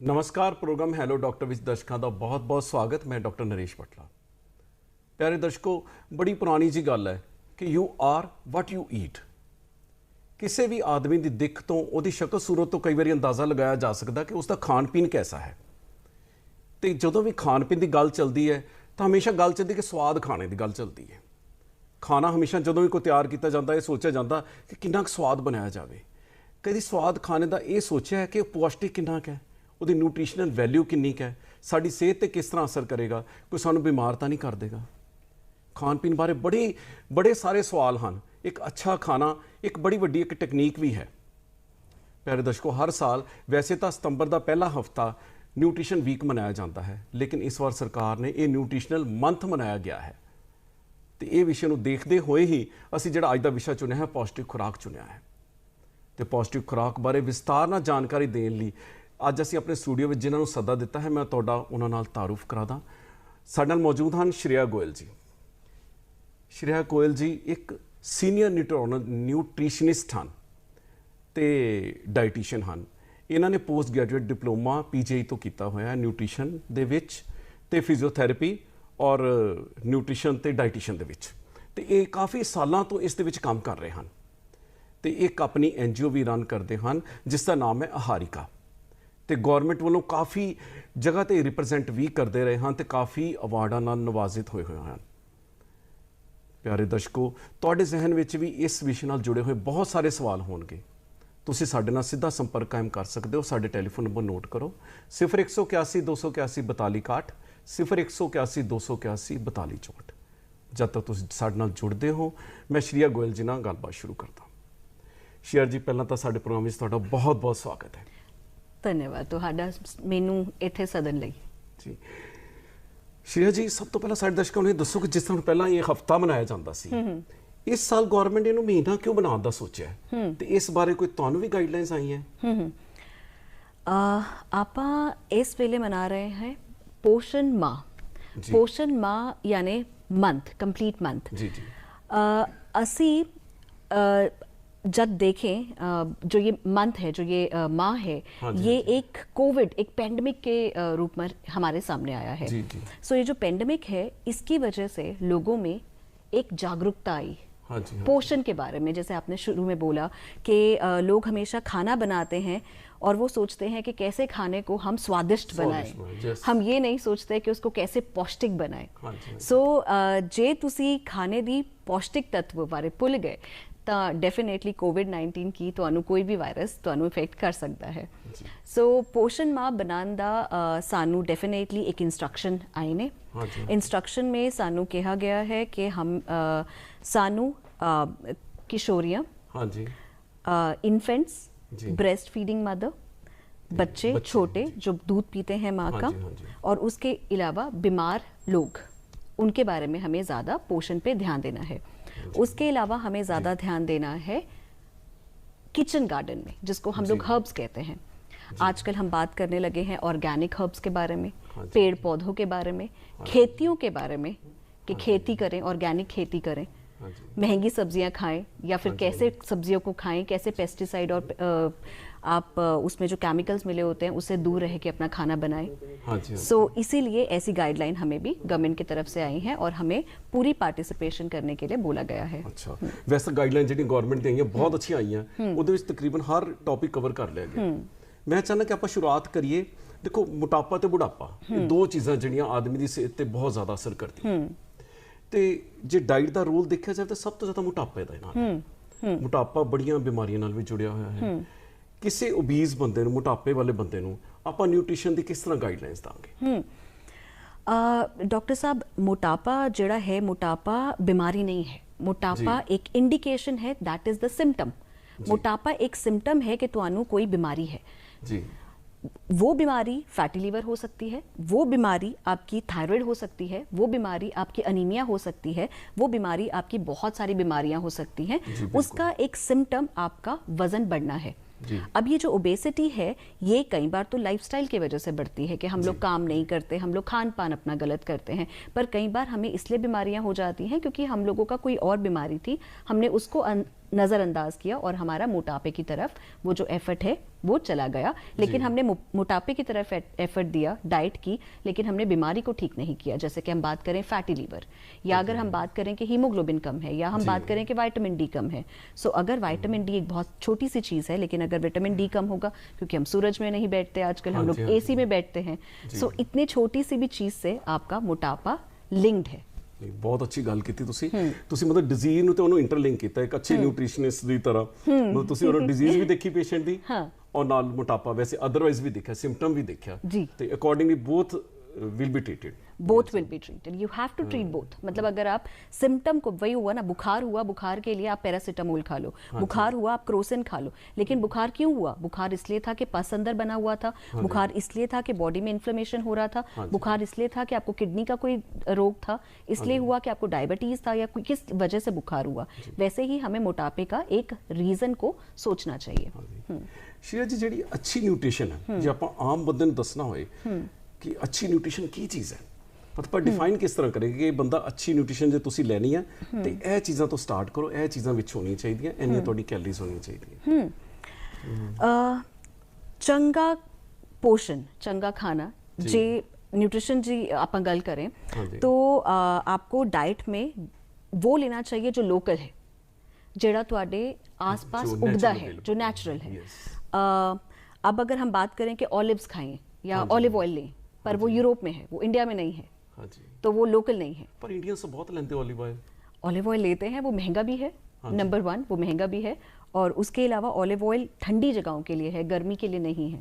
नमस्कार। Programme hello doctor विच दर्शकों का बहुत बहुत स्वागत। मैं डॉक्टर नरेश भट्टला। प्यारे दर्शकों, बड़ी पुरानी जी गल है कि you are what you eat. किसी भी आदमी की दिख तो उसकी शक्ल सूरत तो कई बार अंदाज़ा लगाया जा सकता कि उसका खान पीन कैसा है। तो जो भी खान पीन की गल चलती है तो हमेशा गल चलती कि स्वाद खाने की गल चलती है। खाना हमेशा जो भी कोई तैयार किया जाता है सोचा जाता कि कितना स्वाद बनाया जाए। कभी स्वाद खाने का ये सोचा है कि पौष्टिक कितना है, उसकी न्यूट्रिशनल वैल्यू किन्नी है, साड़ी सेहत पर किस तरह असर करेगा, कोई सानू बीमार तो नहीं कर देगा। खान पीन बारे बड़े सारे सवाल हैं। एक अच्छा खाना एक बड़ी वड्डी एक टेक्नीक भी है। प्यारे दर्शकों, हर साल वैसे तो सितंबर का पहला हफ्ता न्यूट्रिशन वीक मनाया जाता है, लेकिन इस बार सरकार ने यह न्यूट्रिशनल मंथ मनाया गया है। तो ये विषय को देखते हुए ही असी जो अज का विषय चुनिया है पौष्टिक खुराक चुनिया है। तो पौष्टिक खुराक बारे विस्तार नाल जानकारी देने लिए अज असी अपने स्टूडियो में जिन्होंने सदा दिता है, मैं तुहाडा उन्हां नाल तारुफ करा दा। साडे नाल मौजूद हैं श्रेया गोयल जी। श्रेया गोयल जी एक सीनियर न्यूट्रिशनिस्ट हैं तो डाइटिशियन हैं। इन्होंने पोस्ट ग्रैजुएट डिप्लोमा PGI तो किया हुआ है न्यूट्रिशन दे विच ते फिजियोथैरेपी और न्यूट्रिशन ते डाइटिशियन दे विच। ते ये काफ़ी सालों तो इस दे विच काम कर रहे हैं। तो एक अपनी NGO भी रन करते हैं जिसका नाम है आहारिका। तो गौरमेंट वालों काफ़ी जगह ते रिप्रजेंट भी करते रहे हैं तो काफ़ी अवार्डां नाल नवाजित हुए हैं। प्यारे दर्शकों, तुहाडे जहन विच भी इस विषय नाल जुड़े हुए बहुत सारे सवाल होणगे। तुसीं साडे नाल सीधा संपर्क कायम कर सकते हो। साडे टैलीफोन नंबर नोट करो 0181 281 42 61 0181 281 42 64। जब तक तुसीं साडे नाल जुड़ते हो मैं श्रेया गोयल जी नाल गलबात शुरू करता। श्रेया जी, पहला तो साडे प्रोग्राम में तुहाडा बहुत बहुत स्वागत है। धन्यवाद तुहाडा मैनू इत्थे सदन लई। जी श्रेया जी, सब तो पहला साडे दर्शकों ने दसो कि जिस तरह पहला ये हफ्ता मनाया जाता सी, इस साल गवर्नमेंट इहनूं महीना क्यों बनाने का सोचा है ते इस बारे कोई तुहानूं भी गाइडलाइंस आई हैं? आपां इस वेले मना रहे हैं पोषण माह। पोषण माह यानी मंथ, कंप्लीट मंथ। जी जी। असी जब देखें जो ये मंथ है, जो ये माह है, ये एक कोविड, एक पेंडेमिक के रूप में हमारे सामने आया है। सो ये जो पेंडेमिक है इसकी वजह से लोगों में एक जागरूकता आई पोषण के बारे में। जैसे आपने शुरू में बोला कि लोग हमेशा खाना बनाते हैं और वो सोचते हैं कि कैसे खाने को हम स्वादिष्ट बनाएं। हम ये नहीं सोचते कि उसको कैसे पौष्टिक बनाएं। सो जे तुसी खाने दी पौष्टिक तत्व बारे भुल गए तो डेफिनेटली कोविड-19 की तो कोई भी वायरस तो इफेक्ट कर सकता है। सो पोषण माह बनाने दा सानू डेफिनेटली एक इंस्ट्रक्शन आए ने। इंस्ट्रक्शन में सानू कहा गया है कि हम सानू किशोरियाँ, इन्फेंट्स, ब्रेस्ट फीडिंग मदर, बच्चे छोटे जो दूध पीते हैं माँ का, और उसके अलावा बीमार लोग, उनके बारे में हमें ज़्यादा पोषण पे ध्यान देना है। उसके अलावा हमें ज़्यादा ध्यान देना है किचन गार्डन में, जिसको हम लोग हर्ब्स कहते हैं। आजकल हम बात करने लगे हैं ऑर्गेनिक हर्ब्स के बारे में, पेड़ पौधों के बारे में, खेतियों के बारे में कि खेती करें, ऑर्गेनिक खेती करें, महंगी सब्जियां खाएं या फिर कैसे सब्जियों को खाएं, कैसे पेस्टिसाइड और आप उसमें जो केमिकल्स मिले होते हैं उससे दूर रह के अपना खाना बनाएं। सो इसीलिए ऐसी गाइडलाइन हमें भी गवर्नमेंट की तरफ से आई हैं और हमें पूरी पार्टिसिपेशन करने के लिए बोला गया है। अच्छा, वैसे गाइडलाइन जी गवर्नमेंट दी आई है बहुत अच्छी आई हैं, उहदे विच तकरीबन हर टॉपिक कवर कर लिया गया। मैं चाहना कि आप शुरुआत करिए। देखो, मोटापा तो बुढ़ापा दो चीज़ां जिहड़ियां आदमी की सेहत पर बहुत ज़्यादा असर करती। तो जे डाइट का रोल देखा जाए तो सब तो ज़्यादा मोटापे का नाल। मोटापा बड़ियां बीमारियों नाल भी जुड़िया हुआ है। किसी ओबीज बंदे नूं, मोटापे वाले बंदे नूं आपां न्यूट्रिशन की किस तरह गाइडलाइंस देंगे? डॉक्टर साहब, मोटापा जिहड़ा है, मोटापा बीमारी नहीं है। मोटापा एक इंडिकेशन है, दैट इज द सिम्टम। मोटापा एक सिम्टम है कि तुहानू कोई बीमारी है। जी। वो बीमारी फैटी लीवर हो सकती है, वो बीमारी आपकी थायराइड हो सकती है, वो बीमारी आपकी अनीमिया हो सकती है, वो बीमारी आपकी बहुत सारी बीमारियां हो सकती हैं। उसका एक सिम्टम आपका वजन बढ़ना है। अब ये जो ओबेसिटी है ये कई बार तो लाइफस्टाइल की वजह से बढ़ती है कि हम लोग काम नहीं करते, हम लोग खान पान अपना गलत करते हैं, पर कई बार हमें इसलिए बीमारियां हो जाती हैं क्योंकि हम लोगों का कोई और बीमारी थी, हमने उसको नज़रअंदाज किया और हमारा मोटापे की तरफ वो जो एफर्ट है वो चला गया। लेकिन हमने मोटापे की तरफ एफर्ट दिया डाइट की, लेकिन हमने बीमारी को ठीक नहीं किया। जैसे कि हम बात करें फैटी लीवर, या अगर हम बात करें कि हीमोग्लोबिन कम है, या हम बात करें कि विटामिन डी कम है। सो अगर विटामिन डी एक बहुत छोटी सी चीज़ है, लेकिन अगर विटामिन डी कम होगा, क्योंकि हम सूरज में नहीं बैठते आजकल, हम लोग एसी में बैठते हैं, सो इतनी छोटी सी भी चीज़ से आपका मोटापा लिंक्ड है। बहुत अच्छी ਗੱਲ ਕੀਤੀ ਤੁਸੀਂ ਮਤਲਬ ਡਿਜ਼ੀਜ਼ ਨੂੰ ਤੇ ਉਹਨੂੰ ਇੰਟਰਲਿੰਕ ਕੀਤਾ ਇੱਕ ਅੱਛੇ ਨਿਊਟ੍ਰੀਸ਼ਨਿਸਟ ਦੀ ਤਰ੍ਹਾਂ। ਮਤਲਬ ਤੁਸੀਂ ਉਹਨਾਂ ਡਿਜ਼ੀਜ਼ ਵੀ ਦੇਖੀ ਪੇਸ਼ੈਂਟ ਦੀ ਔਰ ਨਾਲ ਮੋਟਾਪਾ ਵੈਸੇ ਅਦਰਵਾਈਜ਼ ਵੀ ਦੇਖਿਆ, ਸਿੰਪਟਮ ਵੀ ਦੇਖਿਆ ਤੇ accordingly both will be treated. Both will be treated, you have to treat both. मतलब अगर आप सिम्टम को, वही हुआ ना, बुखार हुआ, बुखार के लिए आप पैरासीटामोल खा लो, बुखार हुआ आप क्रोसिन खा लो। लेकिन बुखार क्यों हुआ? बुखार इसलिए था कि पस अंदर बना हुआ था, बुखार इसलिए था कि बॉडी में इन्फ्लेमेशन हो रहा था, बुखार इसलिए था कि आपको किडनी का कोई रोग था, इसलिए हुआ कि आपको डायबिटीज था, या किस वजह से बुखार हुआ। वैसे ही हमें मोटापे का एक रीजन को सोचना चाहिए। शीला जी, जी अच्छी न्यूट्रिशन है, जो आप आम बंदे नूं दसना होए कि अच्छी न्यूट्रिशन की चीज़ है, पर डिफाइन किस तरह करेंगे कि बंदा अच्छी न्यूट्रिशन जो तुसी लैनी है तो यह चीज़ों तो स्टार्ट करो, यह चीज़ां विच होनी चाहिए, इन्नी तुहाडी कैलोरीज होनी चाहिए। चंगा पोषण, चंगा खाना, जे न्यूट्रिशन जी आप गल करें तो आपको डाइट में वो लेना चाहिए जो लोकल है, जेड़ा तुहाडे आस-पास उगदा है, जो नेचुरल है। अब अगर हम बात करें कि ऑलिव्स खाएं या ऑलिव ऑयल लें, पर वो यूरोप में है, वो इंडिया में नहीं है, तो वो लोकल नहीं है। पर इंडियंस तो बहुत लेते ऑलिव ऑयल। ऑलिव ऑयल लेते हैं, वो महंगा भी है, नंबर 1 वो महंगा भी है, और उसके अलावा ऑलिव ऑयल ठंडी जगहों के लिए है, गर्मी के लिए नहीं है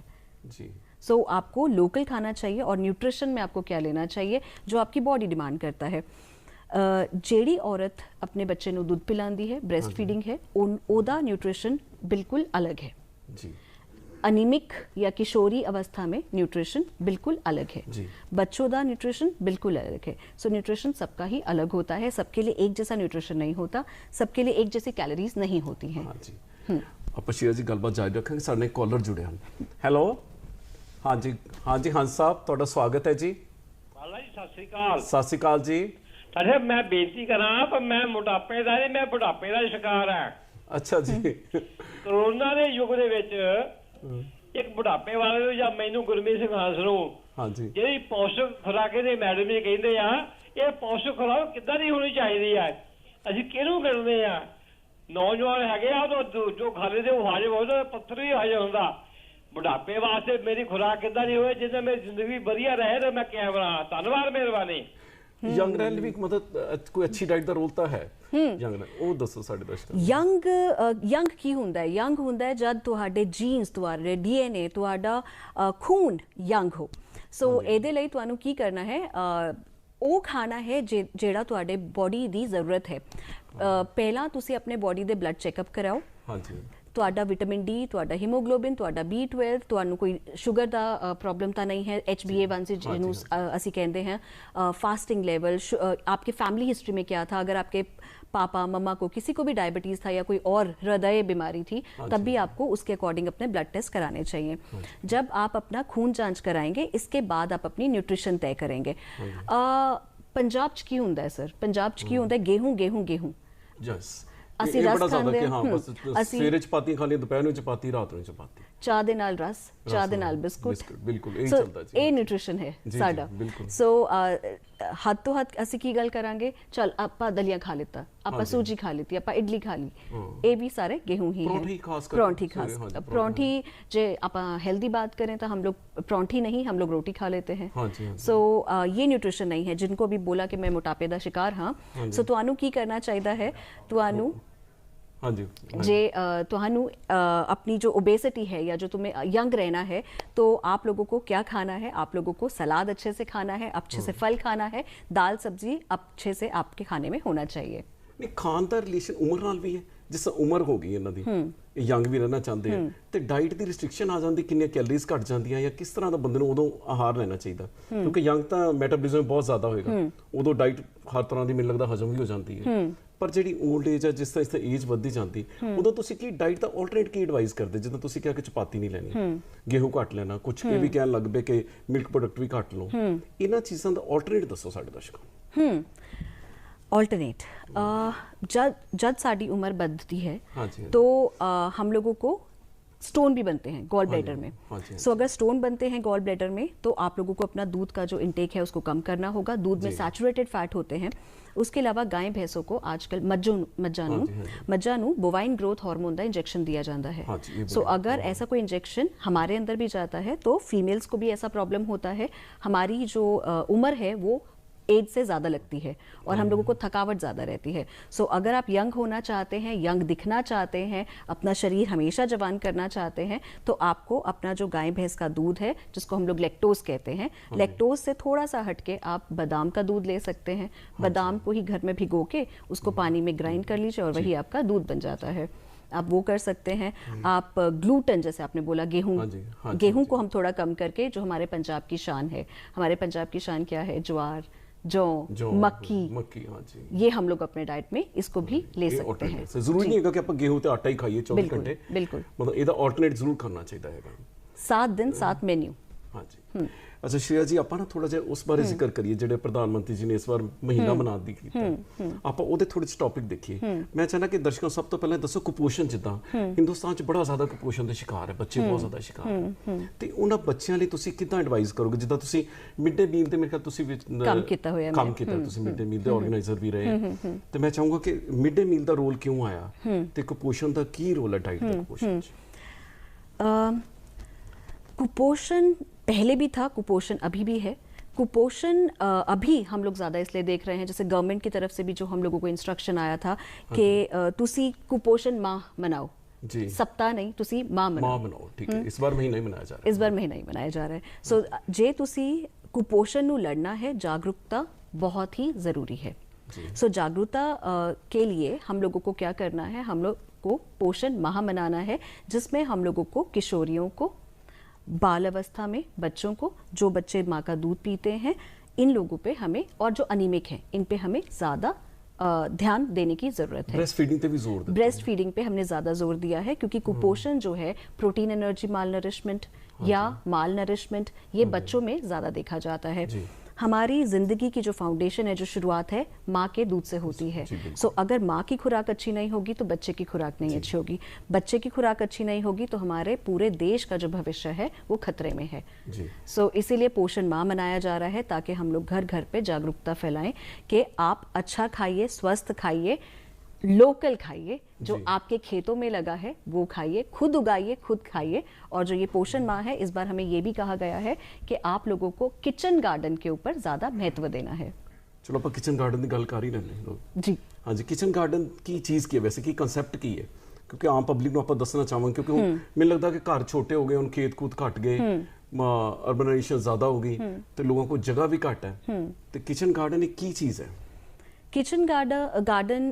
जी। सो आपको लोकल खाना चाहिए। और न्यूट्रिशन में आपको क्या लेना चाहिए जो आपकी बॉडी डिमांड करता है। जेड़ी औरत अपने बच्चे ਨੂੰ ਦੁੱਧ ਪਿਲਾਉਂਦੀ है, ब्रेस्ट फीडिंग है, ਉਹਦਾ न्यूट्रिशन बिल्कुल अलग है जी। अनीमिक या किशोरी अवस्था में न्यूट्रिशन बिल्कुल अलग है, बच्चों का न्यूट्रिशन बिल्कुल अलग है। सो न्यूट्रिशन सबका ही अलग होता है, सबके लिए एक जैसा न्यूट्रिशन नहीं होता, सबके लिए एक जैसी कैलोरीज नहीं होती हैं। हाँ जी, ਆਪਾਂ शीला जी गलबात जारी रखेंगे। साडे कॉलर जुड़े हैं। हेलो, हाँ जी, हाँ जी, हंस साहब ਤੁਹਾਡਾ ਸਵਾਗਤ ਹੈ ਜੀ। ਬਾਲਾ ਜੀ ਸਤਿ ਸ੍ਰੀ ਅਕਾਲ। ਸਤਿ ਸ੍ਰੀ ਅਕਾਲ ਜੀ। ਅੱਛਾ, ਮੈਂ ਬੇਨਤੀ ਕਰਾਂ, ਪਰ ਮੈਂ ਮੋਟਾਪੇ ਦਾ ਨਹੀਂ, ਮੈਂ ਬੁਢਾਪੇ ਦਾ ਸ਼ਿਕਾਰ ਹਾਂ। ਅੱਛਾ ਜੀ। ਕਰੋਨਾ ਦੇ ਯੁੱਗ ਦੇ ਵਿੱਚ ਇੱਕ ਬੁਢਾਪੇ ਵਾਲੇ ਨੂੰ ਜਾਂ ਮੈਨੂੰ ਗੁਰਮੀਤ ਸਿੰਘ ਹੰਸ ਨੂੰ ਹਾਂਜੀ ਜਿਹੜੀ ਪੌਸ਼ਟਿਕ ਖੁਰਾਕ ਦੇ ਮੈਡਮ ਜੀ ਕਹਿੰਦੇ ਆ, ਇਹ ਪੌਸ਼ਟਿਕ ਖੁਰਾਕ ਕਿੱਦਾਂ ਦੀ ਹੋਣੀ ਚਾਹੀਦੀ ਹੈ, ਅਸੀਂ ਕਿਹਨੂੰ ਗਿਣਦੇ ਆ? ਨੌਜਵਾਨ ਹੈਗੇ ਆ ਉਹ ਜੋ ਖਾ ਲੈਂਦੇ ਉਹ ਹਾਜ਼ਮ ਹੁੰਦਾ, ਪੱਥਰ ਵੀ ਹਾਜ਼ਮ ਹੁੰਦਾ। ਬੁਢਾਪੇ ਵਾਸਤੇ ਮੇਰੀ ਖੁਰਾਕ ਕਿੱਦਾਂ ਦੀ ਹੋਵੇ ਜਿਹਦੇ ਮੇਰੀ ਜ਼ਿੰਦਗੀ ਵਧੀਆ ਰਹੇ ਤੇ ਮੈਂ ਕਾਇਮ ਰਹਾਂ। ਧੰਨਵਾਦ, ਮਿਹਰਬਾਨੀ। ਯੰਗ ਰਹਿਣ ਲਈ ਵੀ ਮਤਲਬ ਕੋਈ ਅੱਛੀ ਡਾਈਟ ਦਾ ਰੋਲ ਤਾਂ ਹੈ। ਯੰਗ ਉਹ ਦੱਸੋ ਸਾਡੇ ਦਰਸ਼ਕਾਂ ਨੂੰ। ਯੰਗ ਕੀ ਹੁੰਦਾ ਹੈ? ਯੰਗ ਹੁੰਦਾ ਹੈ ਜਦ ਤੁਹਾਡੇ ਜੀਨਸ, ਤੁਹਾਡੇ ਡੀਐਨਏ, ਤੁਹਾਡਾ ਖੂਨ ਯੰਗ ਹੋ। ਸੋ ਇਹਦੇ ਲਈ ਤੁਹਾਨੂੰ ਕੀ ਕਰਨਾ ਹੈ? ਉਹ ਖਾਣਾ ਹੈ ਜਿਹੜਾ ਤੁਹਾਡੇ ਬੋਡੀ ਦੀ ਜ਼ਰੂਰਤ ਹੈ। ਪਹਿਲਾਂ ਤੁਸੀਂ ਆਪਣੇ ਬੋਡੀ ਦੇ ਬਲੱਡ ਚੈੱਕਅਪ ਕਰਾਓ। ਹਾਂਜੀ। ਤੁਹਾਡਾ ਵਿਟਾਮਿਨ ਡੀ, ਤੁਹਾਡਾ ਹੀਮੋਗਲੋबिन, ਤੁਹਾਡਾ B12, ਤੁਹਾਨੂੰ ਕੋਈ ਸ਼ੂਗਰ ਦਾ ਪ੍ਰੋਬਲਮ ਤਾਂ ਨਹੀਂ है, HbA1c ਜਿਹਨੂੰ ਅਸੀਂ कहते हैं, फास्टिंग लेवल, आपके फैमिली हिस्ट्री में क्या था, अगर आपके पापा मम्मा को किसी को भी डायबिटीज़ था या कोई और हृदय बीमारी थी, तब भी आपको उसके अकॉर्डिंग अपने ब्लड टेस्ट कराने चाहिए। जब आप अपना खून जांच कराएंगे, इसके बाद आप अपनी न्यूट्रिशन तय करेंगे। पंजाब च की हुंदा है सर? पंजाब च की हुंदा है? गेहूं गेहूं गेहूं। ਅਸੀਂ ਰਸ ਖਾਂਦੇ ਹਾਂ, ਬਸ ਸਵੇਰੇ ਚਪਾਤੀ ਖਾਣੀ, ਦੁਪਹਿਰ ਨੂੰ ਚਪਾਤੀ, ਰਾਤ ਨੂੰ ਚਪਾਤੀ, ਚਾਹ ਦੇ ਨਾਲ ਰਸ, ਚਾਹ ਦੇ ਨਾਲ ਬਿਸਕੁਟ। ਬਿਲਕੁਲ ਇਹ ਚੱਲਦਾ ਜੀ, ਇਹ ਨਿਊਟ੍ਰੀਸ਼ਨ ਹੈ ਸਾਡਾ। ਸੋ ਹੱਦ ਤੋਂ ਹੱਦ ਅਸੀਂ ਕੀ ਗੱਲ ਕਰਾਂਗੇ? ਚਲ ਆਪਾਂ ਦਲੀਆਂ ਖਾ ਲਿੱਤਾ, ਆਪਾਂ ਸੂਜੀ ਖਾ ਲਿੱਤੀ, ਆਪਾਂ ਇਡਲੀ ਖਾ ਲਈ, ਇਹ ਵੀ ਸਾਰੇ गेहूं ही है। परोंठी खास, परोंठी जे ਆਪਾਂ हेल्दी बात करें तो हम लोग परोंठी नहीं, हम लोग रोटी खा लेते हैं। सो ये न्यूट्रिशन नहीं है। जिनको भी बोला कि मैं मोटापे ਦਾ शिकार हाँ, सो ਤੁਹਾਨੂੰ ਕੀ ਕਰਨਾ ਚਾਹੀਦਾ ਹੈ? ਤੁਹਾਨੂੰ जे ਤੁਹਾਨੂੰ अपनी जो ओबेसिटी है या जो तुम्हें यंग रहना है, तो आप लोगों को क्या खाना है? आप लोगों को सलाद अच्छे से खाना है, अच्छे से फल खाना है, दाल सब्जी अच्छे से आपके खाने में होना चाहिए। नहीं, खान का रिलेशन उम्र नाल भी है। जिस उम्र हो गई इन्हां दी, यंग भी रहना चाहते हैं, तो डाइट की रिस्ट्रिक्शन आ जाती, कितनी कैलोरीज घट जाती या किस तरह का बंदे नूं उदों आहार लेना चाहिए? क्योंकि यंग तो मैटाबॉलिज्म बहुत ज़्यादा होएगा, उदों डाइट हर तरह की मैनूं लगदा हजम भी हो जाती है। पर जिहड़ी ओल्ड एज है, जिस तरह एज वधदी जाती, उदों तुसीं की डाइट का ऑल्टरनेट की एडवाइस करदे? जिद्दां तुसीं कहा कि चपाती नहीं लैनी, गेहूं घट लेना, कुछ ये भी कहण लग पे कि मिल्क प्रोडक्ट भी घट लो, इन्हां चीज़ां दा ऑल्टरनेट दसो साडे दर्शकां नूं। ऑल्टरनेट जब साड़ी उम्र बढ़ती है हाँ जी, तो हम लोगों को स्टोन भी बनते हैं गॉल ब्लैडर में। हाँ जी, सो अगर स्टोन बनते हैं गॉल ब्लैडर में तो आप लोगों को अपना दूध का जो इंटेक है उसको कम करना होगा। दूध में सैचुरेटेड फैट होते हैं। उसके अलावा गाय भैंसों को आजकल मज्जा ਨੂੰ बोवाइन ग्रोथ हार्मोन का इंजेक्शन दिया जाता है। सो अगर ऐसा कोई इंजेक्शन हमारे अंदर भी जाता है तो फीमेल्स को भी ऐसा प्रॉब्लम होता है। हमारी जो उम्र है वो एज से ज़्यादा लगती है और हम लोगों को थकावट ज़्यादा रहती है। सो अगर आप यंग होना चाहते हैं, यंग दिखना चाहते हैं, अपना शरीर हमेशा जवान करना चाहते हैं तो आपको अपना जो गाय भैंस का दूध है जिसको हम लोग लैक्टोज कहते हैं, लैक्टोज से थोड़ा सा हटके आप बादाम का दूध ले सकते हैं। बादाम को ही घर में भिगो के उसको पानी में ग्राइंड कर लीजिए और वही आपका दूध बन जाता है। आप वो कर सकते हैं। आप ग्लूटन जैसे आपने बोला गेहूं को हम थोड़ा कम करके, जो हमारे पंजाब की शान है, हमारे पंजाब की शान क्या है, ज्वार, जौ, मक्की, हाँ जी, ये हम लोग अपने डाइट में इसको भी ले सकते हैं। जरूरी नहीं है कि आप गेहूं ते आटा ही खाइए 24 घंटे, बिल्कुल, मतलब ਇਹਦਾ ਆਲਟਰਨੇਟ ਜ਼ਰੂਰ ਕਰਨਾ ਚਾਹੀਦਾ ਹੈਗਾ। 7 दिन 7 मेन्यू। हाँ जी। अच्छा श्रेया जी, ਆਪਾਂ ਨਾ ਥੋੜਾ ਜਿਹਾ ਉਸ ਬਾਰੇ ਜ਼ਿਕਰ ਕਰੀਏ ਜਿਹੜੇ ਪ੍ਰਧਾਨ ਮੰਤਰੀ ਜੀ ਨੇ ਇਸ ਵਾਰ ਮਹੀਨਾ ਮਨਾ ਦੀ ਕੀਤਾ। ਆਪਾਂ ਉਹਦੇ ਥੋੜੇ ਜਿਹੇ ਟੌਪਿਕ ਦੇਖੀਏ। ਮੈਂ ਚਾਹਨਾ ਕਿ ਦਰਸ਼ਕਾਂ ਸਭ ਤੋਂ ਪਹਿਲਾਂ ਦੱਸੋ ਕੁਪੋਸ਼ਣ, ਜਿੱਦਾਂ ਹਿੰਦੁਸਤਾਨ 'ਚ ਬੜਾ ਜ਼ਿਆਦਾ ਕੁਪੋਸ਼ਣ ਦੇ ਸ਼ਿਕਾਰ ਹੈ ਬੱਚੇ, ਬਹੁਤ ਜ਼ਿਆਦਾ ਸ਼ਿਕਾਰ ਹੈ, ਤੇ ਉਹਨਾਂ ਬੱਚਿਆਂ ਲਈ ਤੁਸੀਂ ਕਿੱਦਾਂ ਐਡਵਾਈਸ ਕਰੋਗੇ? ਜਿੱਦਾਂ ਤੁਸੀਂ ਮਿਡ ਡੇ ਮੀਲ ਤੇ ਮੇਰੇ ਖਿਆਲ ਤੁਸੀਂ ਕੰਮ ਕੀਤਾ ਹੋਇਆ, ਤੁਸੀਂ ਮਿਡ ਡੇ ਮੀਲ ਦੇ ਆਰਗੇਨਾਈਜ਼ਰ ਵੀ ਰਹੇ, ਤੇ ਮੈਂ ਚਾਹੂੰਗਾ ਕਿ ਮਿਡ ਡੇ ਮੀਲ ਦਾ ਰੋਲ ਕਿਉਂ ਆਇਆ ਤੇ ਕੁਪੋਸ਼ਣ ਦਾ ਕੀ ਰੋਲ ਹੈ ਡਾਈਟ ਦਾ ਕੁਪੋਸ਼ਣ 'ਚ? कुपोषण पहले भी था, कुपोषण अभी भी है। कुपोषण अभी हम लोग ज़्यादा इसलिए देख रहे हैं, जैसे गवर्नमेंट की तरफ से भी जो हम लोगों को इंस्ट्रक्शन आया था कि तुसी कुपोषण माह मनाओ, जी, सप्ताह नहीं, तुसी माह मनाओ। ठीक है, इस बार महीना ही मनाया जा रहा है। इस बार महीना ही मनाया जा रहा है। सो जे तुसी कुपोषण नू लड़ना है, जागरूकता बहुत ही ज़रूरी है। सो जागरूकता के लिए हम लोगों को क्या करना है, हम लोग को पोषण माह मनाना है, जिसमें हम लोगों को किशोरियों को, बाल अवस्था में बच्चों को, जो बच्चे माँ का दूध पीते हैं, इन लोगों पे हमें, और जो अनीमिक हैं इन पे हमें ज़्यादा ध्यान देने की ज़रूरत है। ब्रेस्ट फीडिंग पे भी जोर देते ब्रेस्ट फीडिंग पे हमने ज़्यादा जोर दिया है, क्योंकि कुपोषण जो है प्रोटीन एनर्जी माल नरिशमेंट या माल नरिशमेंट, ये बच्चों में ज़्यादा देखा जाता है। हमारी ज़िंदगी की जो फाउंडेशन है, जो शुरुआत है, माँ के दूध से होती है। सो अगर माँ की खुराक अच्छी नहीं होगी तो बच्चे की खुराक नहीं अच्छी होगी, बच्चे की खुराक अच्छी नहीं होगी तो हमारे पूरे देश का जो भविष्य है वो खतरे में है। सो इसीलिए पोषण माह मनाया जा रहा है, ताकि हम लोग घर घर पे जागरूकता फैलाएं कि आप अच्छा खाइए, स्वस्थ खाइए, लोकल खाइए, जो आपके खेतों में लगा है वो खाइए, खुद उगाइए, खुद खाइए। और जो ये पोषण माह है, इस बार हमें ये भी कहा गया है कि आप लोगों को किचन गार्डन के ऊपर ज़्यादा महत्व देना है। चलो आप किचन गार्डन की गल कर ही रहे हैं जी। हाँ जी, किचन गार्डन की चीज़ की है वैसे, की कंसैप्ट की है? क्योंकि आम पब्लिक को आप दसना चाहेंगे, क्योंकि मैंने लगता है कि घर छोटे हो गए, उन खेत कूद घट गए, अर्बनाइजेशन ज़्यादा हो गई, तो लोगों को जगह भी घट है, तो किचन गार्डन एक की चीज़ है? किचन गार्डन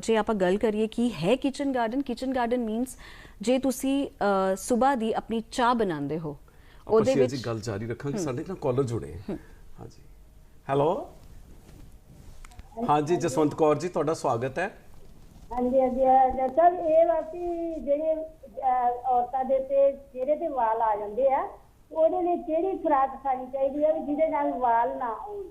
जे आप गल करिए की है किचन गार्डन मीनस जे तुसी सुबह दी अपनी चाह बनांदे हो, ओदे विच जी गल जारी रखांगे। साडे नाल कॉलर जुड़े हैं। हाँ जी, हेलो, हाँ जी, जसवंत कौर जी, तुहाडा स्वागत है। हाँ जी, हाँ जी सर, ये वासी जेडे औरतां दे ते चेहरे ते वाल आ जांदे आ, ओदे ਲਈ ਕਿਹੜੀ ਖੁਰਾਕ ਖਾਣੀ ਚਾਹੀਦੀ ਹੈ ਜਿਹਦੇ ਨਾਲ ਵਾਲ ਨਾ ਆਉਣ?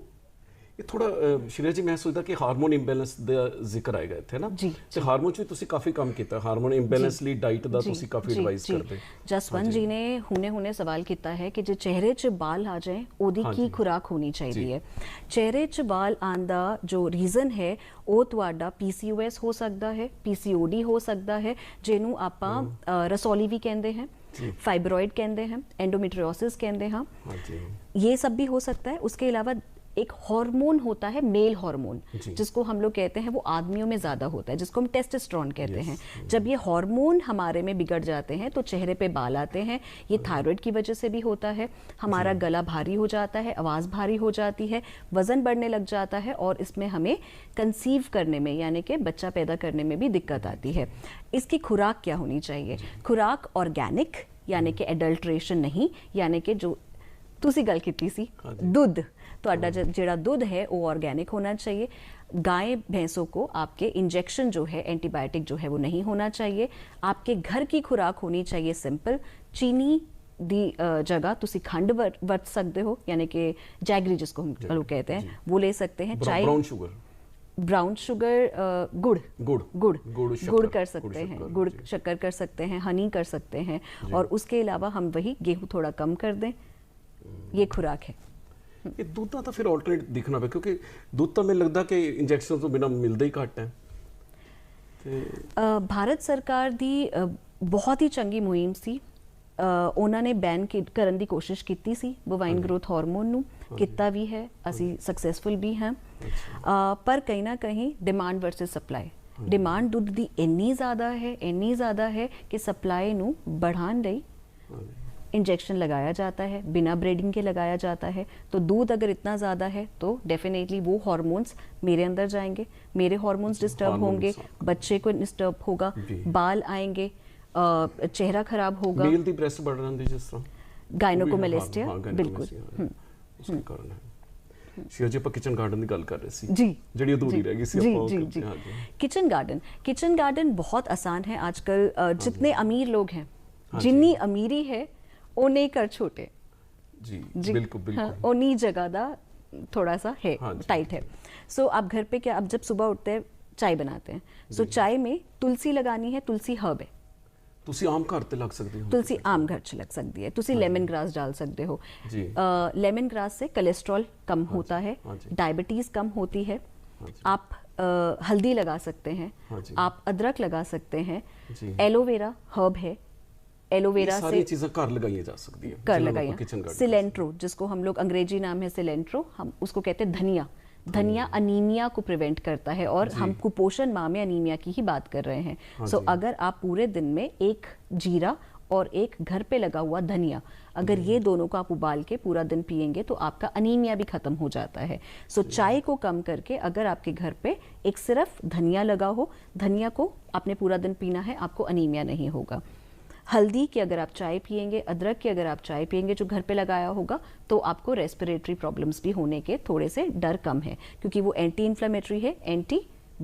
ये थोड़ा श्रेया जी, मैं सोचता कि हार्मोन इंबैलेंस ਦਾ ਜ਼ਿਕਰ ਆਏਗਾ ਇੱਥੇ ਨਾ, ਤੇ ਹਾਰਮੋਨ ਚ ਤੁਸੀਂ ਕਾਫੀ ਕੰਮ ਕੀਤਾ, ਹਾਰਮੋਨ ਇੰਬੈलेंस ਲਈ ਡਾਈਟ ਦਾ ਤੁਸੀਂ ਕਾਫੀ ਐਡਵਾਈਸ ਕਰਦੇ। जसवंत जी ने हुने सवाल किया है कि जो चेहरे च बाल आ जाए ओदी की खुराक होनी चाहिए। चेहरे च बाल आने दा जो रीजन है वो तुहाडा PCOS हो सकता है, PCOD हो सकता है, जिन्हों आपां रसौली भी कहते हैं, फाइब्रॉइड कहते हैं, एंडोमेट्रियोसिस कहते हैं, ये सब भी हो सकता है। उसके अलावा एक हार्मोन होता है, मेल हार्मोन, जिसको हम लोग कहते हैं वो आदमियों में ज़्यादा होता है, जिसको हम टेस्टोस्टेरोन कहते हैं। जब ये हार्मोन हमारे में बिगड़ जाते हैं तो चेहरे पे बाल आते हैं। ये थायराइड की वजह से भी होता है। हमारा गला भारी हो जाता है, आवाज़ भारी हो जाती है, वज़न बढ़ने लग जाता है, और इसमें हमें कंसीव करने में, यानी कि बच्चा पैदा करने में भी दिक्कत आती है। इसकी खुराक क्या होनी चाहिए? खुराक ऑर्गेनिक, यानी कि एडल्ट्रेशन नहीं, यानी कि जो तुसी गल कीती सी, दूध, तो जेड़ा दूध है वो ऑर्गेनिक होना चाहिए। गाय भैंसों को आपके इंजेक्शन जो है, एंटीबायोटिक जो है वो नहीं होना चाहिए। आपके घर की खुराक होनी चाहिए सिंपल। चीनी दी जगह तुसी खंड वरत सकते हो, यानी कि जैगरी जिसको हम लोग कहते हैं, वो ले सकते हैं। चाय, ब्राउन शुगर, ब्राउन शुगर, गुड़ गुड़ गुड़ शक्कर, गुड़ कर सकते हैं, शक्कर, गुड़ जी। शक्कर कर सकते हैं, हनी कर सकते हैं, और उसके अलावा हम वही गेहूं थोड़ा कम कर दें, ये खुराक है। ਇਹ ਦੁੱਧ ਦਾ ਤਾਂ ਫਿਰ ਆਲਟਰਨੇਟ ਦਿਖਣਾ ਪਿਆ, ਕਿਉਂਕਿ ਦੁੱਧ ਤਾਂ ਮੈਨੂੰ ਲੱਗਦਾ ਕਿ ਇੰਜੈਕਸ਼ਨ ਤੋਂ ਬਿਨਾ ਮਿਲਦਾ ਹੀ ਘੱਟ ਹੈ। ਤੇ ਭਾਰਤ ਸਰਕਾਰ ਦੀ ਬਹੁਤ ਹੀ ਚੰਗੀ ਮੁਹਿੰਮ ਸੀ। ਉਹਨਾਂ ਨੇ ਬੈਨ ਕਰਨ ਦੀ ਕੋਸ਼ਿਸ਼ ਕੀਤੀ ਸੀ ਬੋਵਾਈਨ ਗਰੋਥ ਹਾਰਮੋਨ ਨੂੰ, ਕੀਤਾ ਵੀ ਹੈ, ਅਸੀਂ ਸਕਸੈਸਫੁਲ ਵੀ ਹਾਂ, ਪਰ ਕहीं ਨਾ ਕहीं ਡਿਮਾਂਡ ਵਰਸਸ ਸਪਲਾਈ, ਡਿਮਾਂਡ ਦੁੱਧ ਦੀ ਇੰਨੀ ਜ਼ਿਆਦਾ ਹੈ ਕਿ ਸਪਲਾਈ ਨੂੰ बढ़ाने ਲਈ इंजेक्शन लगाया जाता है, बिना ब्रीडिंग के लगाया जाता है। तो दूध अगर इतना ज़्यादा है तो डेफिनेटली वो हार्मोन्स मेरे अंदर जाएंगे, मेरे हार्मोन्स डिस्टर्ब होंगे, बच्चे को डिस्टर्ब होगा, बाल आएंगे, चेहरा खराब होगा। मेल दी ब्रेस्ट बढ़ रही जिस तरह गायनोकोमेलेस्टिया, बिल्कुल उसके कारण है। शिया जी, ਆਪਾਂ किचन गार्डन ਦੀ ਗੱਲ ਕਰ ਰਹੇ ਸੀ जी, ਜਿਹੜੀ ਅਧੂਰੀ ਰਹਿ ਗਈ ਸੀ ਆਪਾਂ। जी। किचन गार्डन बहुत आसान है आजकल। जितने अमीर लोग हैं, जिन्नी अमीरी है उन्हें कर छोटे जी, बिल्कुल उन्हीं जगह दा थोड़ा सा है, टाइट है। सो आप घर पे क्या, अब जब सुबह उठते हैं चाय बनाते हैं, सो चाय में तुलसी लगानी है, तुलसी हर्ब है, ਤੁਸੀਂ ਆਮ ਘਰ ਤੇ ਲੱਗ ਸਕਦੇ ਹੋ, तुलसी आम घर च लग सकती है, तुसी लेमन ग्रास डाल सकते हो। लेमन ग्रास से कोलेस्ट्रॉल कम होता है, डायबिटीज कम होती है। आप हल्दी लगा सकते हैं, आप अदरक लगा सकते हैं, एलोवेरा हर्ब है, एलोवेरा से चीजें घर लगाई जा सकती है, कर लगाइए। सिलेंट्रो, जिसको हम लोग अंग्रेजी नाम है सिलेंट्रो, हम उसको कहते हैं धनिया। धनिया अनीमिया को प्रिवेंट करता है, और हम कुपोषण माह में अनीमिया की ही बात कर रहे हैं। सो अगर आप पूरे दिन में एक जीरा और एक घर पे लगा हुआ धनिया, अगर ये दोनों को आप उबाल के पूरा दिन पिएंगे तो आपका अनीमिया भी खत्म हो जाता है। सो चाय को कम करके अगर आपके घर पे एक सिर्फ धनिया लगा हो, धनिया को आपने पूरा दिन पीना है, आपको अनीमिया नहीं होगा। हल्दी की अगर आप चाय पिएंगे, अदरक की अगर आप चाय पिएंगे जो घर पे लगाया होगा, तो आपको रेस्पिरेटरी प्रॉब्लम्स भी होने के थोड़े से डर कम है, क्योंकि वो एंटी इन्फ्लेमेटरी है, एंटी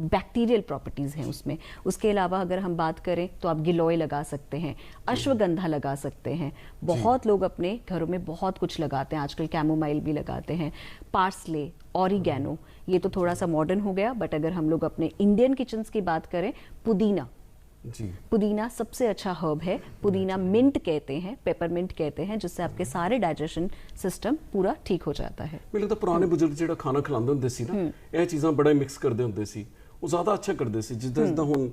बैक्टीरियल प्रॉपर्टीज़ हैं उसमें। उसके अलावा अगर हम बात करें तो आप गिलोय लगा सकते हैं, अश्वगंधा लगा सकते हैं। बहुत लोग अपने घरों में बहुत कुछ लगाते हैं आजकल, कैमोमाइल भी लगाते हैं, पार्सले, ऑरिगैनो, ये तो थोड़ा सा मॉडर्न हो गया, बट अगर हम लोग अपने इंडियन किचन्स की बात करें, पुदीना जी, पुदीना सबसे अच्छा हर्ब है। पुदीना मिंट कहते हैं, पेपरमिंट कहते हैं, जिससे आपके सारे डाइजेशन सिस्टम पूरा ठीक हो जाता है। ਮੈਨੂੰ ਤਾਂ ਪੁਰਾਣੇ ਬਜ਼ੁਰਗ ਜਿਹੜਾ ਖਾਣਾ ਖਿਲਾਉਂਦੇ ਹੁੰਦੇ ਸੀ ਨਾ, ਇਹ ਚੀਜ਼ਾਂ ਬੜਾ ਮਿਕਸ ਕਰਦੇ ਹੁੰਦੇ ਸੀ, ਉਹ ਜ਼ਿਆਦਾ ਅੱਛਾ ਕਰਦੇ ਸੀ। ਜਿੱਦਾਂ ਹੁਣ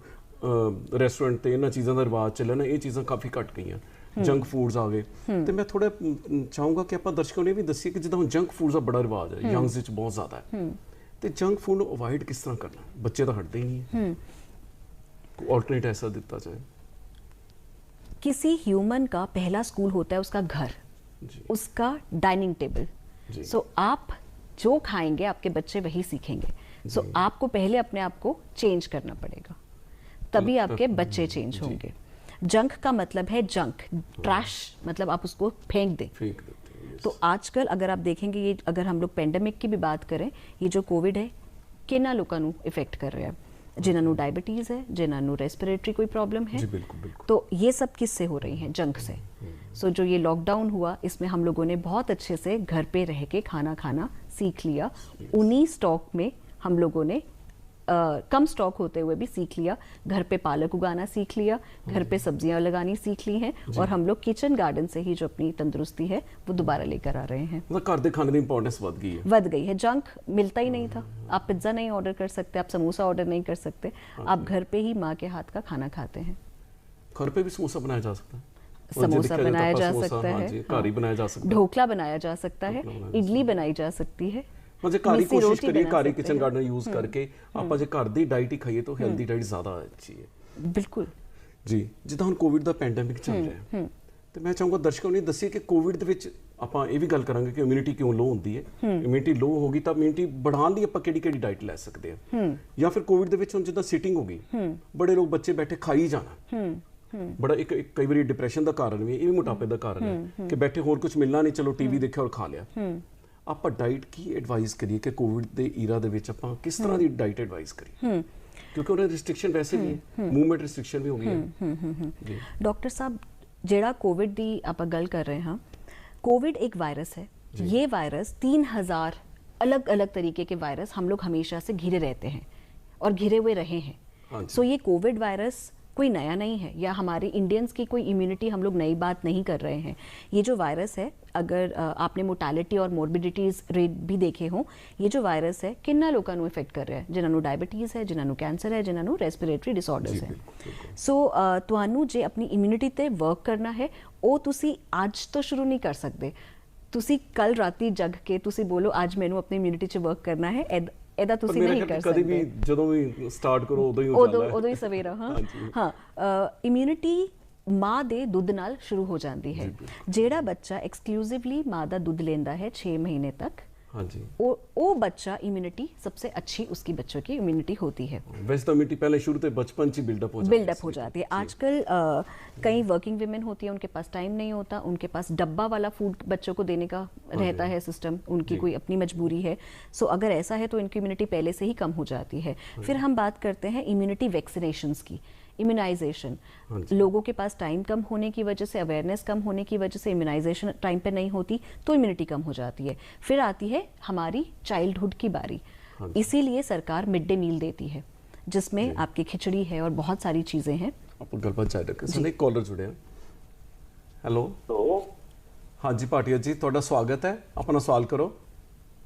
ਰੈਸਟੋਰੈਂਟ ਤੇ ਇਹਨਾਂ ਚੀਜ਼ਾਂ ਦਾ ਰਿਵਾਜ ਚੱਲਿਆ ਨਾ, ਇਹ ਚੀਜ਼ਾਂ ਕਾਫੀ ਘਟ ਗਈਆਂ, ਜੰਕ ਫੂਡਸ ਆ ਗਏ। ਤੇ ਮੈਂ ਥੋੜਾ ਚਾਹੂੰਗਾ ਕਿ ਆਪਾਂ ਦਰਸ਼ਕਾਂ ਨੂੰ ਇਹ ਵੀ ਦੱਸੀਏ ਕਿ ਜਿੱਦਾਂ ਹੁਣ ਜੰਕ ਫੂਡਸ ਦਾ ਬੜਾ ਰਿਵਾਜ ਹੈ, ਯੰਗਸ ਵਿੱਚ ਬਹੁਤ ਜ਼ਿਆਦਾ ਹੈ, ਤੇ ਜੰਕ ਫੂਡ ਨੂੰ ਅਵੋਇਡ ਕਿਸ ਤਰ੍ਹਾਂ ਕਰਨਾ? ਬੱਚੇ ਤਾਂ ਹਟਦੇ ਹੀ ਨਹੀਂ ਹੈ, ऑल्टरनेट ऐसा दिता जाए। किसी ह्यूमन का पहला स्कूल होता है उसका घर, उसका डाइनिंग टेबल। सो आप जो खाएंगे आपके बच्चे वही सीखेंगे। सो आपको पहले अपने आप को चेंज करना पड़ेगा, तभी आपके बच्चे चेंज होंगे। जंक का मतलब है जंक, ट्रैश, मतलब आप उसको फेंक दें। तो आजकल अगर आप देखेंगे, ये अगर हम लोग पेंडेमिक की भी बात करें, ये जो कोविड है किन्ना लोगों को इफेक्ट कर रहा है, जिन्होंने डायबिटीज़ है, जिन्होंने रेस्पिरेटरी कोई प्रॉब्लम है, बिल्कुल। तो ये सब किससे हो रही हैं? जंक से। सो जो ये लॉकडाउन हुआ, इसमें हम लोगों ने बहुत अच्छे से घर पे रह के खाना खाना सीख लिया। उन्हीं स्टॉक में हम लोगों ने कम स्टॉक होते हुए भी सीख लिया, घर पे पालक उगाना सीख लिया, घर पे सब्जियां लगानी सीख ली हैं, और हम लोग किचन गार्डन से ही जो अपनी तंदुरुस्ती है वो दोबारा लेकर आ रहे हैं। मतलब घर के खाने की इंपॉर्टेंस बढ़ गई है। जंक मिलता ही नहीं था, आप पिज्ज़ा नहीं ऑर्डर कर सकते, आप समोसा ऑर्डर नहीं कर सकते, आप घर पे ही माँ के हाथ का खाना खाते हैं। घर पे भी समोसा बनाया जा सकता है, समोसा बनाया जा सकता है, कारी बनाया जा सकता है, ढोकला बनाया जा सकता है, इडली बनाई जा सकती है। ਜੇ ਘਰ ਹੀ ਕੋਸ਼ਿਸ਼ ਕਰੀਏ, ਘਰ ਹੀ ਕਿਚਨ ਗਾਰਡਨ ਯੂਜ਼ ਕਰਕੇ ਆਪਾਂ ਜੇ ਘਰ ਦੀ ਡਾਈਟ ਹੀ ਖਾਈਏ ਤਾਂ ਹੈਲਦੀ ਡਾਈਟ ਜ਼ਿਆਦਾ ਅੱਛੀ ਹੈ। ਬਿਲਕੁਲ ਜੀ। ਜਿੱਦਾਂ ਹੁਣ ਕੋਵਿਡ ਦਾ ਪੈਂਡੈਮਿਕ ਚੱਲ ਰਿਹਾ ਹੈ, ਤੇ ਮੈਂ ਚਾਹੂੰਗਾ ਦਰਸ਼ਕਾਂ ਨੂੰ ਦੱਸੀਏ ਕਿ ਕੋਵਿਡ ਦੇ ਵਿੱਚ ਆਪਾਂ ਇਹ ਵੀ ਗੱਲ ਕਰਾਂਗੇ ਕਿ ਇਮਿਊਨਿਟੀ ਕਿਉਂ ਲੋ ਹੁੰਦੀ ਹੈ। ਇਮਿਊਨਿਟੀ ਲੋ ਹੋ ਗਈ ਤਾਂ ਇਮਿਊਨਿਟੀ ਵਧਾਉਣ ਲਈ ਆਪਾਂ ਕਿਹੜੀ ਡਾਈਟ ਲੈ ਸਕਦੇ ਹਾਂ, ਜਾਂ ਫਿਰ ਕੋਵਿਡ ਦੇ ਵਿੱਚ ਹੁਣ ਜਿੱਦਾਂ ਸੀਟਿੰਗ ਹੋ ਗਈ, ਬੜੇ ਲੋਕ ਬੱਚੇ ਬੈਠੇ ਖਾਈ ਜਾਣਾ, ਬੜਾ ਇੱਕ ਕਈ ਵਾਰੀ ਡਿਪਰੈਸ਼ਨ ਦਾ ਕਾਰਨ ਵੀ, ਇਹ ਵੀ ਮੋਟਾਪੇ ਦਾ ਕਾਰਨ ਹੈ ਕਿ ਬੈਠੇ ਹੋਰ ਕੁਝ ਮਿਲਣਾ ਨਹੀਂ, ਚਲੋ ਟੀਵੀ ਦੇਖਿਆ ਔਰ ਖਾ ਲਿਆ। ਆਪਾਂ ਡਾਈਟ ਕੀ ਐਡਵਾਈਸ ਕਰੀਏ ਕਿ ਕੋਵਿਡ ਦੇ ਈਰਾ ਦੇ ਵਿੱਚ ਆਪਾਂ ਕਿਸ ਤਰ੍ਹਾਂ ਦੀ ਡਾਈਟ ਐਡਵਾਈਸ ਕਰੀਏ, ਕਿਉਂਕਿ ਉਹਨੇ ਰਿਸਟ੍ਰਿਕਸ਼ਨ ਵੈਸੇ ਵੀ ਹੈ, ਮੂਵਮੈਂਟ ਰਿਸਟ੍ਰਿਕਸ਼ਨ ਵੀ ਹੋ ਗਈ ਹੈ। ਜੀ डॉक्टर साहब, ਜਿਹੜਾ कोविड ਦੀ ਆਪਾਂ ਗੱਲ ਕਰ ਰਹੇ ਹਾਂ, कोविड एक वायरस है। ये वायरस 3000 अलग अलग तरीके के वायरस हम लोग हमेशा से घिरे रहते हैं और घिरे हुए रहे हैं। सो ये कोविड वायरस कोई नया नहीं है, या हमारे इंडियंस की कोई इम्यूनिटी, हम लोग नई बात नहीं कर रहे हैं। ये जो वायरस है, अगर आपने मोर्टालिटी और मोर्बिडिटीज रेट भी देखे हों, ये जो वायरस है किन्ना लोगों ਨੂੰ इफेक्ट कर रहा है, जिन्हां ਨੂੰ डायबिटीज़ है, जिन्हां ਨੂੰ कैंसर है, जिन्हां ਨੂੰ रेस्पिरेटरी डिसऑर्डर्स है। सो ਤੁਹਾਨੂੰ ਜੇ ਆਪਣੀ ਇਮਿਊਨਿਟੀ ਤੇ ਵਰਕ ਕਰਨਾ ਹੈ, ਉਹ ਤੁਸੀਂ ਅੱਜ ਤੋਂ ਸ਼ੁਰੂ ਨਹੀਂ ਕਰ ਸਕਦੇ। ਤੁਸੀਂ ਕੱਲ ਰਾਤੀ ਜਗ ਕੇ ਤੁਸੀਂ ਬੋਲੋ ਅੱਜ ਮੈਨੂੰ ਆਪਣੀ ਇਮਿਊਨਿਟੀ 'ਚ ਵਰਕ ਕਰਨਾ ਹੈ, ਇਹਦਾ ਤੁਸੀਂ ਨਹੀਂ ਕਰ ਸਕਦੇ। ਕਦੇ ਵੀ ਜਦੋਂ ਵੀ ਸਟਾਰਟ ਕਰੋ ਉਦੋਂ ਹੀ ਹੋ ਜਾਂਦਾ ਹੈ, ਉਦੋਂ ਹੀ ਸਵੇਰਾ। ਹਾਂ, ਇਮਿਊਨਿਟੀ ਮਾਂ ਦੇ ਦੁੱਧ ਨਾਲ ਸ਼ੁਰੂ ਹੋ ਜਾਂਦੀ ਹੈ। ਜਿਹੜਾ ਬੱਚਾ ਐਕਸਕਲੂਸਿਵਲੀ ਮਾਂ ਦਾ ਦੁੱਧ ਲੈਂਦਾ है 6 महीने तक, ਹਾਂਜੀ, वो बच्चा इम्यूनिटी सबसे अच्छी उसकी बच्चों की इम्यूनिटी होती है। वैसे तो इम्यूनिटी पहले शुरू से बचपन से बिल्डअप हो जाती है। आजकल कई वर्किंग विमेन होती है, उनके पास टाइम नहीं होता, उनके पास डब्बा वाला फूड बच्चों को देने का रहता है सिस्टम, उनकी कोई अपनी मजबूरी है। सो अगर ऐसा है तो इनकी इम्यूनिटी पहले से ही कम हो जाती है। फिर हम बात करते हैं इम्यूनिटी वैक्सीनेशंस की। इम्यूनाइजेशन, लोगों के पास टाइम कम होने की वजह से, अवेयरनेस कम होने की वजह से इम्यूनाइजेशन टाइम पे नहीं होती तो इम्यूनिटी कम हो जाती है। फिर आती है हमारी चाइल्डहुड की बारी। इसीलिए सरकार मिड डे मील देती है, जिसमें आपकी खिचड़ी है और बहुत सारी चीजें हैं। कॉलर जुड़े हैं। हेलो, हाँ जी भाटिया जी, ਤੁਹਾਡਾ स्वागत है, अपना सवाल करो।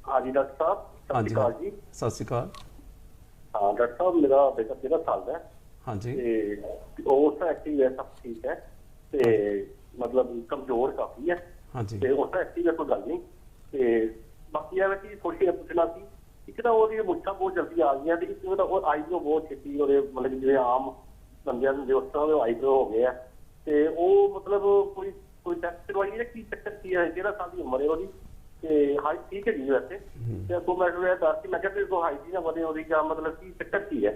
हाँ जी डॉक्टर साहब, हाँ जी, सत श्री अकाल। हाँ डॉक्टर साहब, मेरा बेटा 13 साल का है। हाँ जी, उसका एक्टिव है, सब ठीक है, ते मतलब कमजोर काफी है। हाँ जी, ते उसका एक्टिव है, कोई गल नहीं। ते बाकी है कि थोड़ी पूछना सी, एक तो वो मुच्छा बहुत जल्दी आ गई है, ते एक तो आईब्रो बहुत छेती, और मतलब जिवें आम बंदे जो उस तरह आईब्रो हो गए है, ते वो मतलब कोई टेस्ट करवाई है, की चक्कर की है, 13 साल की उम्र है उसकी, ते हाइट ठीक है जी वैसे, ते को मैं दस की मैं कहते तो हाइट ही ना बढ़े, और क्या मतलब की चक्कर की है।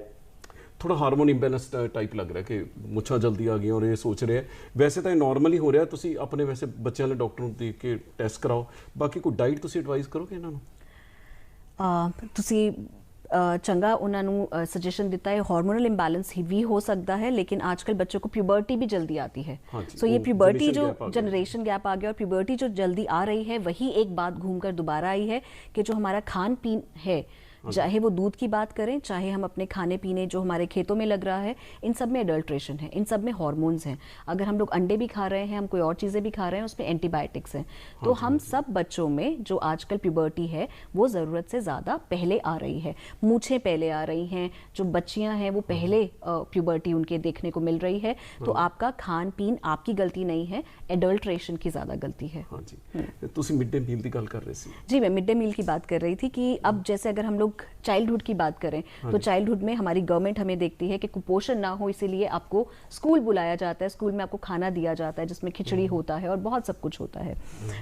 थोड़ा हार्मोन इंबैलेंस टाइप लग रहा है कि मुच्छा जल्दी आ गई और ये सोच रहे हैं। वैसे तो नॉर्मल ही हो रहा है, तुसी अपने वैसे बच्चे वाले डॉक्टर ਨੂੰ ਦੇਖ ਕੇ ਟੈਸਟ ਕਰਾਓ। ਬਾਕੀ ਕੋਈ ਡਾਈਟ ਤੁਸੀਂ ਐਡਵਾਈਸ ਕਰੋਗੇ ਇਹਨਾਂ ਨੂੰ? ਤੁਸੀਂ ਚੰਗਾ ਉਹਨਾਂ ਨੂੰ सजेशन ਦਿੱਤਾ है। हार्मोनल इंबैलेंस ही भी हो सकता है, लेकिन आजकल बच्चों को प्यूबर्टी भी जल्दी आती है। सो ये प्यूबर्टी जो जनरेशन गैप आ गया, और प्यूबर्टी जो जल्दी आ रही है, वही एक बात घूमकर दोबारा आई है कि जो हमारा खान पीन है, चाहे वो दूध की बात करें, चाहे हम अपने खाने पीने जो हमारे खेतों में लग रहा है, इन सब में एडल्ट्रेशन है, इन सब में हार्मोन्स हैं। अगर हम लोग अंडे भी खा रहे हैं, हम कोई और चीज़ें भी खा रहे हैं, उसमें एंटीबायोटिक्स हैं। तो हम सब बच्चों में जो आजकल प्यूबर्टी है वो ज़रूरत से ज़्यादा पहले आ रही है। मूछें पहले आ रही हैं, जो बच्चियां हैं वो पहले प्यूबर्टी उनके देखने को मिल रही है। तो आपका खान पीन आपकी गलती नहीं है, एडल्ट्रेशन की ज़्यादा गलती है। हाँ जी, तुसी मिड डे मील की गल कर रहे थे। जी, मैं मिड डे मील की बात कर रही थी कि अब जैसे अगर हम लोग चाइल्डहुड की बात करें, तो चाइल्डहुड में हमारी गवर्नमेंट हमें देखती है कि कुपोषण ना हो, इसीलिए आपको स्कूल बुलाया जाता है, स्कूल में आपको खाना दिया जाता है जिसमें खिचड़ी होता है और बहुत सब कुछ होता है।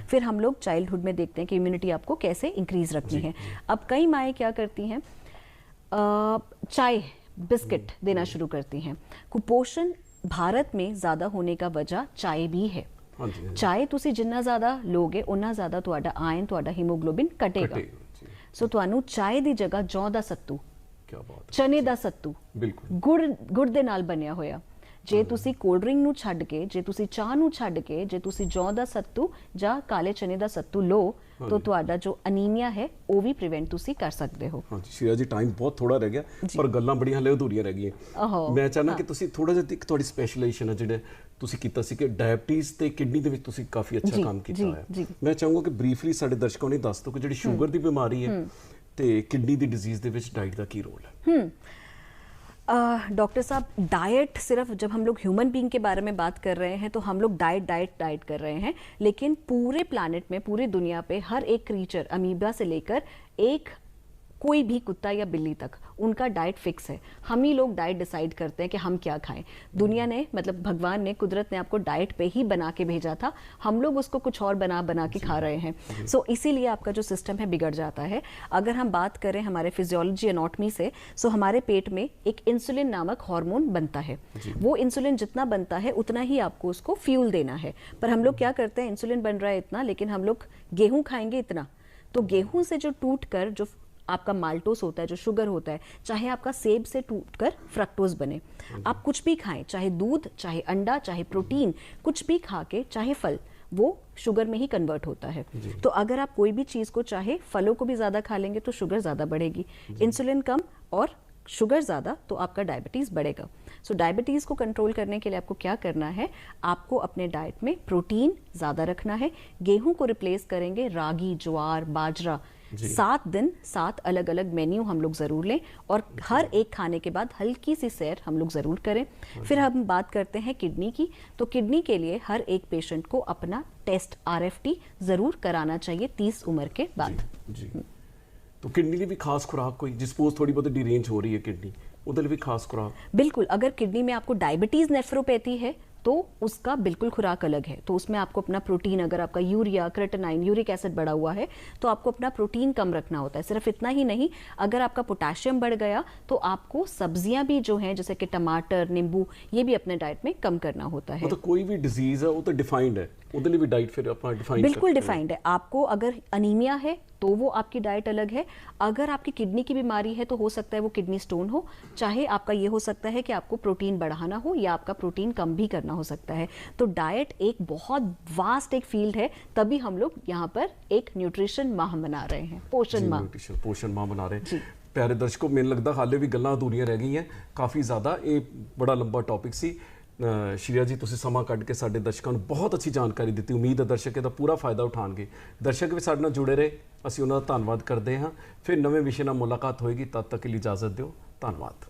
फिर हम लोग चाइल्डहुड में देखते हैं कि इम्यूनिटी आपको कैसे इंक्रीज रखनी है। अब कई माएँ क्या करती हैं, चाय बिस्किट देना शुरू करती हैं। कुपोषण भारत में ज़्यादा होने का वजह चाय भी है। चाय तुसी जिन्ना ज़्यादा लोगे उन्ना ज़्यादा तुहाडा आयन, तुहाडा हीमोग्लोबिन घटेगा। सो तुहानू चाय दी जगह जौ दा सत्तू, चने दा सत्तू, गुड़ दे नाल बनिया होया, जे तुसी कोल्ड ड्रिंक नू छड्ड के, जे तुसी चाह नू छड्ड के, जे तुसी जौ दा सत्तू ਜਾਂ काले चने दा सत्तू लो, तो ਤੁਹਾਡਾ जो ਅਨੀਮੀਆ है ਉਹ ਵੀ ਪ੍ਰੀਵੈਂਟ ਤੁਸੀਂ ਕਰ ਸਕਦੇ ਹੋ। ਹਾਂਜੀ ਸ਼ੀਰਾ ਜੀ, ਟਾਈਮ ਬਹੁਤ ਥੋੜਾ ਰਹਿ ਗਿਆ, ਪਰ ਗੱਲਾਂ ਬੜੀਆਂ ਹਲੇ ਅਧੂਰੀਆਂ ਰਹਿ ਗਈਆਂ। ਮੈਂ ਚਾਹਨਾ ਕਿ ਤੁਸੀਂ ਥੋੜਾ ਜਿਹਾ ਇੱਕ ਤੁਹਾਡੀ ਸਪੈਸ਼ਲਾਈਜੇਸ਼ਨ ਹੈ ਜਿਹੜੇ ਤੁਸੀਂ ਕੀਤਾ ਸੀ ਕਿ ਡਾਇਬਟੀਜ਼ ਤੇ ਕਿਡਨੀ ਦੇ ਵਿੱਚ ਤੁਸੀਂ ਕਾਫੀ ਅੱਛਾ ਕੰਮ ਕੀਤਾ ਹੋਇਆ। ਮੈਂ ਚਾਹੂੰਗਾ ਕਿ ਬਰੀਫਲੀ ਸਾਡੇ ਦਰਸ਼ਕਾਂ ਨੂੰ ਦੱਸ ਦਿਓ ਕਿ ਜਿਹੜੀ ਸ਼ੂਗਰ ਦੀ ਬਿਮਾਰੀ ਹੈ ਤੇ ਕਿਡਨੀ ਦੀ ਡਿਜ਼ੀਜ਼ ਦੇ ਵਿੱਚ डाइट ਦਾ ਕੀ ਰੋਲ ਹੈ। डॉक्टर साहब, डाइट सिर्फ जब हम लोग ह्यूमन बीइंग के बारे में बात कर रहे हैं तो हम लोग डाइट कर रहे हैं, लेकिन पूरे प्लानट में, पूरी दुनिया पे हर एक क्रीचर, अमीबा से लेकर एक कोई भी कुत्ता या बिल्ली तक, उनका डाइट फिक्स है। हम ही लोग डाइट डिसाइड करते हैं कि हम क्या खाएं। दुनिया ने, मतलब भगवान ने, कुदरत ने आपको डाइट पे ही बना के भेजा था, हम लोग उसको कुछ और बना के खा रहे हैं। सो इसीलिए आपका जो सिस्टम है बिगड़ जाता है। अगर हम बात करें हमारे फिजियोलॉजी एनाटॉमी से, सो हमारे पेट में एक इंसुलिन नामक हार्मोन बनता है। वो इंसुलिन जितना बनता है उतना ही आपको उसको फ्यूल देना है। पर हम लोग क्या करते हैं, इंसुलिन बन रहा है इतना, लेकिन हम लोग गेहूँ खाएंगे इतना, तो गेहूँ से जो टूट कर जो आपका माल्टोस होता है, जो शुगर होता है, चाहे आपका सेब से टूटकर फ्रक्टोज बने। आप कुछ भी खाएं, चाहे दूध, चाहे अंडा, चाहे प्रोटीन, कुछ भी खा के, चाहे फल, वो शुगर में ही कन्वर्ट होता है। तो अगर आप कोई भी चीज़ को चाहे फलों को भी ज़्यादा खा लेंगे तो शुगर ज़्यादा बढ़ेगी, इंसुलिन कम और शुगर ज़्यादा तो आपका डायबिटीज़ बढ़ेगा। सो डायबिटीज़ को कंट्रोल करने के लिए आपको क्या करना है, आपको अपने डाइट में प्रोटीन ज़्यादा रखना है। गेहूं को रिप्लेस करेंगे रागी, ज्वार, बाजरा। 7 दिन 7 अलग अलग मेन्यू हम लोग ज़रूर लें और हर एक खाने के बाद हल्की सी सैर हम लोग ज़रूर करें। फिर हम बात करते हैं किडनी की। तो किडनी के लिए हर एक पेशेंट को अपना टेस्ट RFT ज़रूर कराना चाहिए 30 उम्र के बाद। जी। तो किडनी की भी खास खुराक कोई, जिसपोज थोड़ी बहुत डिरेंज हो रही है किडनी, उधर भी खास खुराक? बिल्कुल, अगर किडनी में आपको डायबिटीज नेफ्रोपैथी है तो उसका बिल्कुल खुराक अलग है। तो उसमें आपको अपना प्रोटीन, अगर आपका यूरिया, क्रेटिनाइन, यूरिक एसिड बढ़ा हुआ है तो आपको अपना प्रोटीन कम रखना होता है। सिर्फ इतना ही नहीं, अगर आपका पोटेशियम बढ़ गया तो आपको सब्जियां भी जो हैं जैसे कि टमाटर, नींबू, ये भी अपने डाइट में कम करना होता है। मतलब कोई भी डिजीज है वो तो डिफाइंड है, उधर भी डाइट फिर अपना डिफाइन बिल्कुल डिफाइंड है। आपको अगर अनीमिया है तो वो आपकी डाइट अलग है। अगर आपकी किडनी की बीमारी है तो हो सकता है वो किडनी स्टोन हो, चाहे आपका ये हो सकता है कि आपको प्रोटीन बढ़ाना हो या आपका प्रोटीन कम भी करना हो सकता है। तो डाइट एक बहुत वास्ट एक फील्ड है, तभी हम लोग यहाँ पर एक न्यूट्रिशन माह मना रहे हैं, पोषण माह। पोषण माह मना रहे हैं। प्यारे दर्शकों, मैंने लगता हाले भी गल्लां अधूरियां रह गई हैं काफ़ी ज़्यादा। ये बड़ा लंबा टॉपिक सी। ਸ਼੍ਰੀਆ ਜੀ, ਤੁਸੀਂ ਸਮਾਂ ਕੱਢ ਕੇ ਸਾਡੇ ਦਰਸ਼ਕਾਂ ਨੂੰ ਬਹੁਤ ਅੱਛੀ ਜਾਣਕਾਰੀ ਦਿੱਤੀ। ਉਮੀਦ ਹੈ ਦਰਸ਼ਕ ਇਹਦਾ ਪੂਰਾ ਫਾਇਦਾ ਉਠਾਉਣਗੇ। ਦਰਸ਼ਕ ਵੀ ਸਾਡੇ ਨਾਲ ਜੁੜੇ ਰਹੇ, ਅਸੀਂ ਉਹਨਾਂ ਦਾ ਧੰਨਵਾਦ ਕਰਦੇ ਹਾਂ। ਫਿਰ ਨਵੇਂ ਵਿਸ਼ੇ ਨਾਲ ਮੁਲਾਕਾਤ ਹੋਏਗੀ, ਤਦ ਤੱਕ ਲਈ ਇਜਾਜ਼ਤ ਦਿਓ। ਧੰਨਵਾਦ।